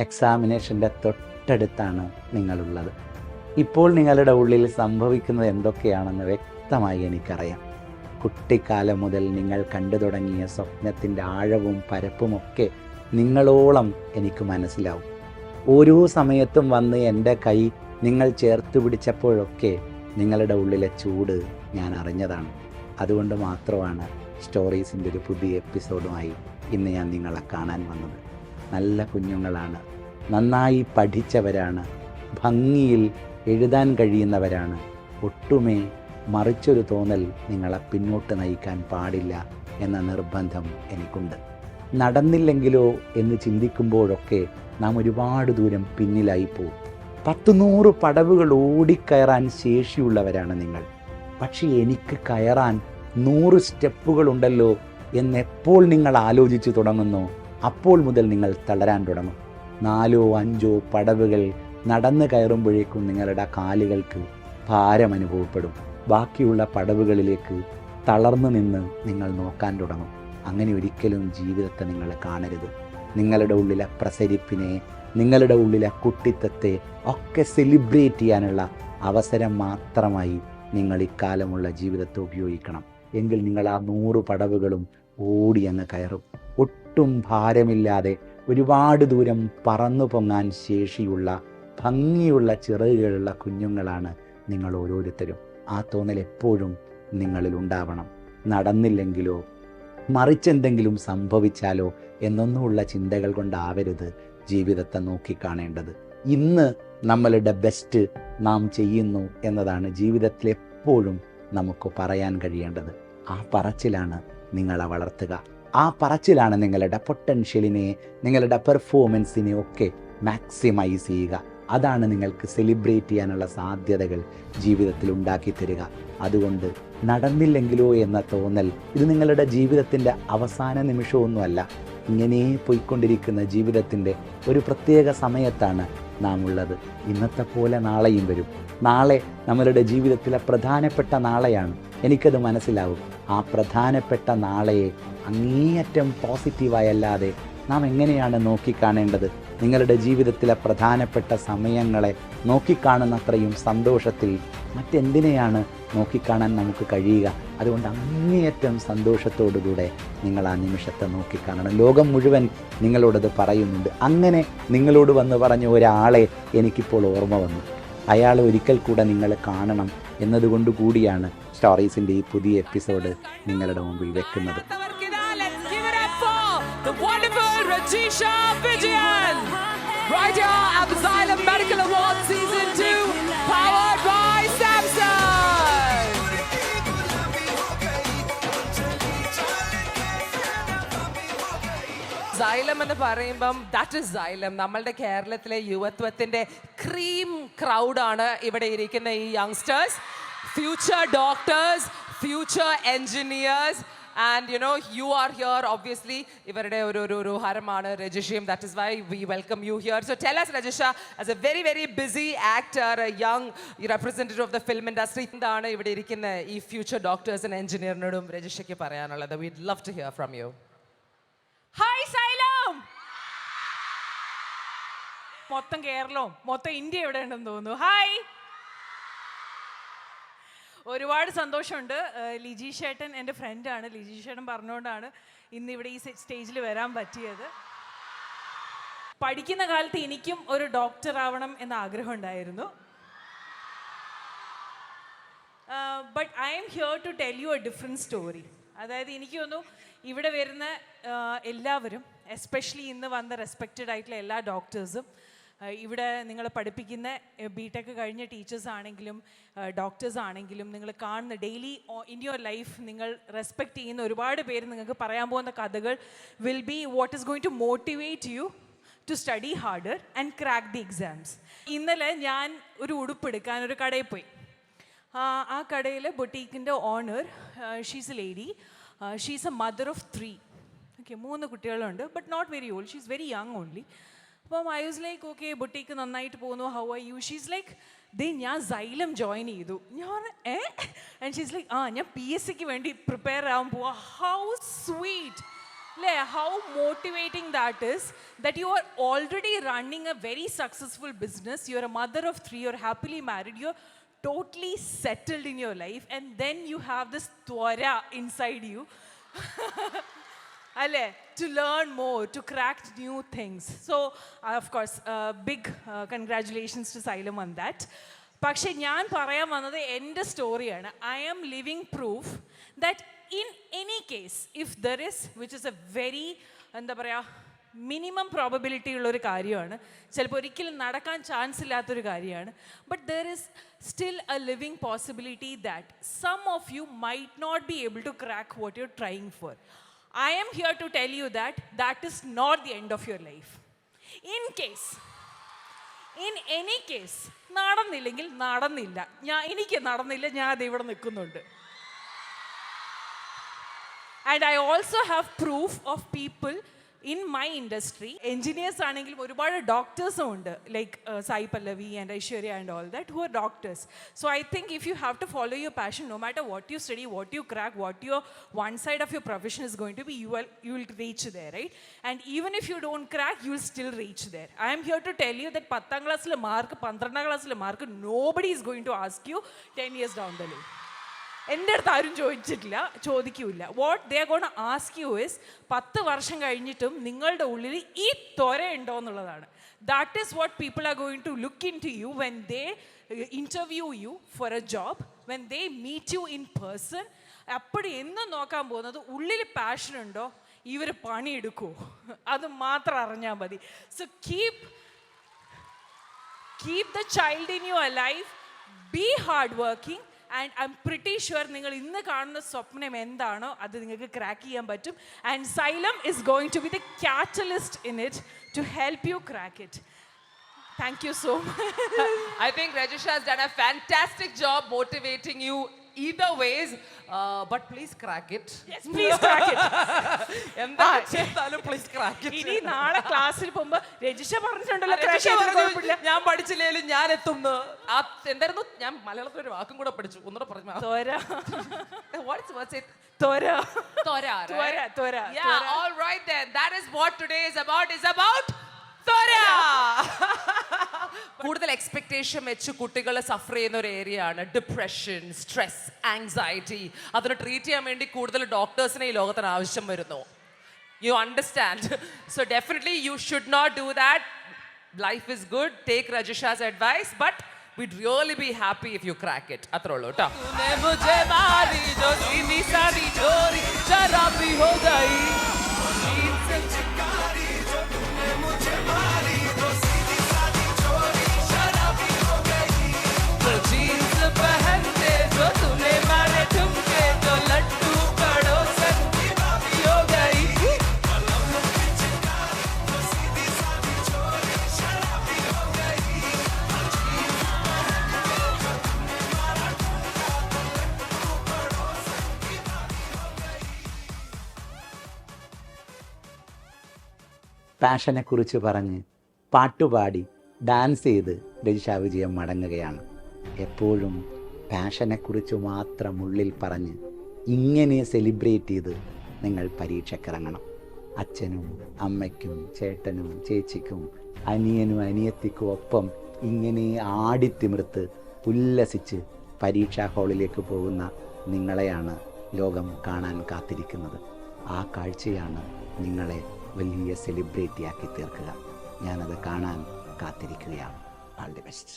എക്സാമിനേഷൻ്റെ തൊട്ടടുത്താണ് നിങ്ങളുള്ളത്. ഇപ്പോൾ നിങ്ങളുടെ ഉള്ളിൽ സംഭവിക്കുന്നത് എന്തൊക്കെയാണെന്ന് വ്യക്തമായി എനിക്കറിയാം. കുട്ടിക്കാലം മുതൽ നിങ്ങൾ കണ്ടു തുടങ്ങിയ സ്വപ്നത്തിൻ്റെ ആഴവും പരപ്പുമൊക്കെ നിങ്ങളോളം എനിക്ക് മനസ്സിലാവും. ഓരോ സമയത്തും വന്ന് എൻ്റെ കൈ നിങ്ങൾ ചേർത്ത് പിടിച്ചപ്പോഴൊക്കെ നിങ്ങളുടെ ഉള്ളിലെ ചൂട് ഞാൻ അറിഞ്ഞതാണ്. അതുകൊണ്ട് മാത്രമാണ് സ്റ്റോറീസിൻ്റെ ഒരു പുതിയ എപ്പിസോഡുമായി ഇന്ന് ഞാൻ നിങ്ങളെ കാണാൻ വന്നത്. നല്ല കുഞ്ഞുങ്ങളാണ്, നന്നായി പഠിച്ചവരാണ്, ഭംഗിയിൽ എഴുതാൻ കഴിയുന്നവരാണ്. ഒട്ടുമേ മറിച്ചൊരു തോന്നൽ നിങ്ങളെ പിന്നോട്ട് നയിക്കാൻ പാടില്ല എന്ന നിർബന്ധം എനിക്കുണ്ട്. നടന്നില്ലെങ്കിലോ എന്ന് ചിന്തിക്കുമ്പോഴൊക്കെ നാം ഒരുപാട് ദൂരം പിന്നിലായി പോകും. 100 പടവുകൾ ഓടിക്കയറാൻ ശേഷിയുള്ളവരാണ് നിങ്ങൾ. പക്ഷേ എനിക്ക് കയറാൻ 100 സ്റ്റെപ്പുകളുണ്ടല്ലോ എന്നെപ്പോൾ നിങ്ങൾ ആലോചിച്ചു തുടങ്ങുന്നോ അപ്പോൾ മുതൽ നിങ്ങൾ തളരാൻ തുടങ്ങും. 4 5 പടവുകൾ നടന്നു കയറുമ്പോഴേക്കും നിങ്ങളുടെ കാലുകൾക്ക് ഭാരം അനുഭവപ്പെടും. ബാക്കിയുള്ള പടവുകളിലേക്ക് തളർന്നു നിന്ന് നിങ്ങൾ നോക്കാൻ തുടങ്ങും. അങ്ങനെ ഒരിക്കലും ജീവിതത്തെ നിങ്ങൾ കാണരുത്. നിങ്ങളുടെ ഉള്ളിലെ പ്രസരിപ്പിനെ, നിങ്ങളുടെ ഉള്ളിലെ കുട്ടിത്തത്തെ ഒക്കെ സെലിബ്രേറ്റ് ചെയ്യാനുള്ള അവസരം മാത്രമായി നിങ്ങൾ ഇക്കാലമുള്ള ജീവിതത്തെ ഉപയോഗിക്കണം. എങ്കിൽ നിങ്ങൾ ആ 100 പടവുകളും ഓടി അങ്ങ് കയറും. ഒട്ടും ഭാരമില്ലാതെ ഒരുപാട് ദൂരം പറന്നു പൊങ്ങാൻ ശേഷിയുള്ള ഭംഗിയുള്ള ചിറകുകളുള്ള കുഞ്ഞുങ്ങളാണ് നിങ്ങൾ ഓരോരുത്തരും. ആ തോന്നൽ എപ്പോഴും നിങ്ങളിൽ ഉണ്ടാവണം. നടന്നില്ലെങ്കിലോ മറിച്ചെന്തെങ്കിലും സംഭവിച്ചാലോ എന്നൊന്നുമുള്ള ചിന്തകൾ കൊണ്ടാവരുത് ജീവിതത്തെ നോക്കിക്കാണേണ്ടത്. ഇന്ന് നമ്മളുടെ ബെസ്റ്റ് നാം ചെയ്യുന്നു എന്നതാണ് ജീവിതത്തിൽ എപ്പോഴും നമുക്ക് പറയാൻ കഴിയേണ്ടത്. ആ പറച്ചിലാണ് നിങ്ങളെ വളർത്തുക. ആ പറച്ചിലാണ് നിങ്ങളുടെ പൊട്ടൻഷ്യലിനെ, നിങ്ങളുടെ പെർഫോമൻസിനെ ഒക്കെ മാക്സിമൈസ് ചെയ്യുക. അതാണ് നിങ്ങൾക്ക് സെലിബ്രേറ്റ് ചെയ്യാനുള്ള സാധ്യതകൾ ജീവിതത്തിൽ ഉണ്ടാക്കി തരിക. അതുകൊണ്ട് നടന്നില്ലെങ്കിലോ എന്ന തോന്നൽ ഇത് നിങ്ങളുടെ ജീവിതത്തിൻ്റെ അവസാന നിമിഷമൊന്നുമല്ല. ഇങ്ങനെ പോയിക്കൊണ്ടിരിക്കുന്ന ജീവിതത്തിൻ്റെ ഒരു പ്രത്യേക സമയത്താണ് നാം ഉള്ളത്. ഇന്നത്തെ പോലെ നാളെയും വരും. നാളെ നമ്മളുടെ ജീവിതത്തിലെ പ്രധാനപ്പെട്ട നാളെയാണ്. എനിക്കത് മനസ്സിലാവും. ആ പ്രധാനപ്പെട്ട നാളെയെ അങ്ങേയറ്റം പോസിറ്റീവായല്ലാതെ നാം എങ്ങനെയാണ് നോക്കിക്കാണേണ്ടത്? നിങ്ങളുടെ ജീവിതത്തിലെ പ്രധാനപ്പെട്ട സമയങ്ങളെ നോക്കിക്കാണുന്നത്രയും സന്തോഷത്തിൽ മറ്റെന്തിനെയാണ് നോക്കിക്കാണാൻ നമുക്ക് കഴിയുക? അതുകൊണ്ട് അങ്ങേയറ്റം സന്തോഷത്തോടുകൂടെ നിങ്ങൾ ആ നിമിഷത്തെ നോക്കിക്കാണണം. ലോകം മുഴുവൻ നിങ്ങളോടത് പറയുന്നുണ്ട്. അങ്ങനെ നിങ്ങളോട് വന്ന് പറഞ്ഞ ഒരാളെ എനിക്കിപ്പോൾ ഓർമ്മ വന്നു. അയാളെ ഒരിക്കൽ കൂടെ നിങ്ങൾ കാണണം എന്നതുകൊണ്ട് കൂടിയാണ് സ്റ്റോറീസിൻ്റെ ഈ പുതിയ എപ്പിസോഡ് നിങ്ങളുടെ മുമ്പിൽ വെക്കുന്നത്. The wonderful Rajisha Vijayan, right here at the Xylem Medical Awards Season 2, powered by Samsung. Xylem എന്ന് പറയുമ്പം that is Xylem. നമ്മളുടെ കേരളത്തിലെ യുവത്വത്തിൻ്റെ ക്രീം ക്രൗഡാണ് ഇവിടെ ഇരിക്കുന്ന ഈ youngsters. Future doctors, future engineers. And you know, you are here obviously ivarade oru haramana Rajisham. That is why we welcome you here. So tell us, Rajisha, as a very very busy actor, a young representative of the film industry, endana ivide irikkunna ee future doctors and engineer nodum Rajishake parayanallathu. We'd love to hear from you. Hi Xylem. മൊത്തം കേരളവും മൊത്തം India ഇവിടെ ഉണ്ടെന്ന് തോന്നുന്നു. Hi, ഒരുപാട് സന്തോഷമുണ്ട്. ലിജീഷ് ചേട്ടൻ എൻ്റെ ഫ്രണ്ടാണ്. ലിജീഷ് ചേട്ടൻ പറഞ്ഞുകൊണ്ടാണ് ഇന്ന് ഇവിടെ ഈ സ്റ്റേജിൽ വരാൻ പറ്റിയത്. പഠിക്കുന്ന കാലത്ത് എനിക്കും ഒരു ഡോക്ടർ ആവണം എന്ന ആഗ്രഹം ഉണ്ടായിരുന്നു. But I am here to tell you a different story. അതായത് എനിക്ക് തോന്നുന്നു ഇവിടെ വരുന്ന എല്ലാവരും, എസ്പെഷ്യലി ഇന്ന് വന്ന റെസ്പെക്റ്റഡ് ആയിട്ടുള്ള എല്ലാ ഡോക്ടേഴ്സും, ഇവിടെ നിങ്ങൾ പഠിപ്പിക്കുന്ന ബി.ടെക് കഴിഞ്ഞ ടീച്ചേഴ്സ് ആണെങ്കിലും ഡോക്ടേഴ്സ് ആണെങ്കിലും, നിങ്ങൾ കാണുന്ന ഡെയിലി ഇൻ യുവർ ലൈഫ് നിങ്ങൾ റെസ്പെക്റ്റ് ചെയ്യുന്ന ഒരുപാട് പേര് നിങ്ങൾക്ക് പറയാൻ പോകുന്ന കഥകൾ will be what is going to motivate you to study harder and crack the exams. ഇന്നലെ ഞാൻ ഒരു ഉടുപ്പ് എടുക്കാൻ ഒരു കടയിൽ പോയി. ആ കടയിൽ ബൊട്ടീക്കിൻ്റെ owner, she's a lady, she's a mother of 3. Okay, 3 കുട്ടികളുണ്ട്. But not very old, she's very young only. അപ്പം I was like, okay boutique നന്നായിട്ട് പോകുന്നു, how are you? She's like, ഞാൻ Xylem ജോയിൻ ചെയ്തു. ഞാൻ ആൻഡ് ഷീസ് ലൈക്ക്, ഞാൻ PSCക്ക് വേണ്ടി prepare ആവാൻ പോവാ. How sweet. How motivating that is, that you are already running a very successful business, you're a mother of 3, you're happily married, you're totally settled in your life, and then you have this twara inside you. To learn more, to crack new things. So, of course, big congratulations to Xylem on that. പക്ഷേ ഞാൻ പറയാൻ വന്നത് എൻ്റെ സ്റ്റോറിയാണ്. I am living proof that in any case if there is which is a very എന്താ പറയുക minimum probability ഉള്ളൊരു കാര്യമാണ്, ചിലപ്പോൾ ഒരിക്കലും നടക്കാൻ ചാൻസ് ഇല്ലാത്തൊരു കാര്യമാണ്, but there is still a living possibility that some of you might not be able to crack what you trying for. I am here to tell you that that is not the end of your life. In any case, നടന്നില്ലെങ്കിൽ നടന്നില്ല. എനിക്ക് നടന്നില്ല, ഞാൻ അത് ഇവിടെ നിൽക്കുന്നുണ്ട്. And I also have proof of people in my industry. Engineers ആണെങ്കിലും ഒരുപാട് ഡോക്ടേഴ്സും ഉണ്ട്, like Sai Pallavi and Aishwarya and all that, who are doctors. So I think if you have to follow your passion, no matter what you study, what you crack, what your one side of your profession is going to be, you will reach there, right? And even if you don't crack, you will still reach there. I am here to tell you that 10th ക്ലാസ്സിലെ mark, 12th ക്ലാസ്സിലെ mark, nobody is going to ask you 10 years down the lane. എൻ്റെ അടുത്ത് ആരും ചോദിക്കില്ല. What they are gonna ask you is 10 വർഷം കഴിഞ്ഞിട്ടും നിങ്ങളുടെ ഉള്ളിൽ ഈ ത്വര ഉണ്ടോ എന്നുള്ളതാണ്. That is what people are going to look in to you when they interview you for a job, when they meet you in person. അപ്പോഴും എന്നും നോക്കാൻ പോകുന്നത് ഉള്ളിൽ പാഷൻ ഉണ്ടോ, ഇവർ പണിയെടുക്കുമോ, അത് മാത്രം അറിഞ്ഞാൽ മതി. So keep the child in you alive, be hard working. And I am pretty sure നിങ്ങൾ ഇന്ന് കാണുന്ന സ്വപ്നം എന്താണോ അത് നിങ്ങൾക്ക് ക്രാക്ക് ചെയ്യാൻ പറ്റും. And Xylem is going to be the catalyst in it to help you crack it. Thank you so much. I think Rajisha has done a fantastic job motivating you either ways, but please crack it. Yes, please crack it. എന്താ ചെയ്താലും please crack it. ഇനി നാളെ ക്ലാസ്സിൽ പോകുമ്പോ രജിഷ പറഞ്ഞിട്ടുണ്ടല്ലോ, ഞാൻ പഠിച്ചില്ലേലും ഞാൻ എത്തുന്നു. എന്തായിരുന്നു, ഞാൻ മലയാളത്തിൽ ഒരു വാക്കും കൂടെ പഠിച്ചു, ഒന്നുകൂടെ പറഞ്ഞു. All right then, that is what today is about കൂടുതൽ എക്സ്പെക്ടേഷൻ വെച്ച് കുട്ടികൾ സഫർ ചെയ്യുന്ന ഒരു ഏരിയ ആണ് ഡിപ്രഷൻ, സ്ട്രെസ്, ആങ്സൈറ്റി. അതിന് ട്രീറ്റ് ചെയ്യാൻ വേണ്ടി കൂടുതൽ ഡോക്ടേഴ്സിനെ ഈ ലോകത്തിന് ആവശ്യം വരുന്നു. You understand? So definitely you should not do that. Life is good, take Rajisha's advice, but we'd really be happy if you crack it. അത്രേ ഉള്ളൂ കേട്ടോ. പാഷനെക്കുറിച്ച് പറഞ്ഞ് പാട്ടുപാടി ഡാൻസ് ചെയ്ത് രജിഷ വിജയം മടങ്ങുകയാണ്. എപ്പോഴും പാഷനെക്കുറിച്ച് മാത്രം ഉള്ളിൽ പറഞ്ഞ് ഇങ്ങനെ സെലിബ്രേറ്റ് ചെയ്ത് നിങ്ങൾ പരീക്ഷയ്ക്കിറങ്ങണം. അച്ഛനും അമ്മയ്ക്കും ചേട്ടനും ചേച്ചിക്കും അനിയനും അനിയത്തിക്കും ഒപ്പം ഇങ്ങനെ ആടിത്തിമിർത്ത് ഉല്ലസിച്ച് പരീക്ഷാ ഹാളിലേക്ക് പോകുന്ന നിങ്ങളെയാണ് ലോകം കാണാൻ കാത്തിരിക്കുന്നത്. ആ കാഴ്ചയാണ് നിങ്ങളെ വലിയ സെലിബ്രിറ്റിയാക്കി തീർക്കുക. ഞാനത് കാണാൻ കാത്തിരിക്കുകയാണ്. All the best.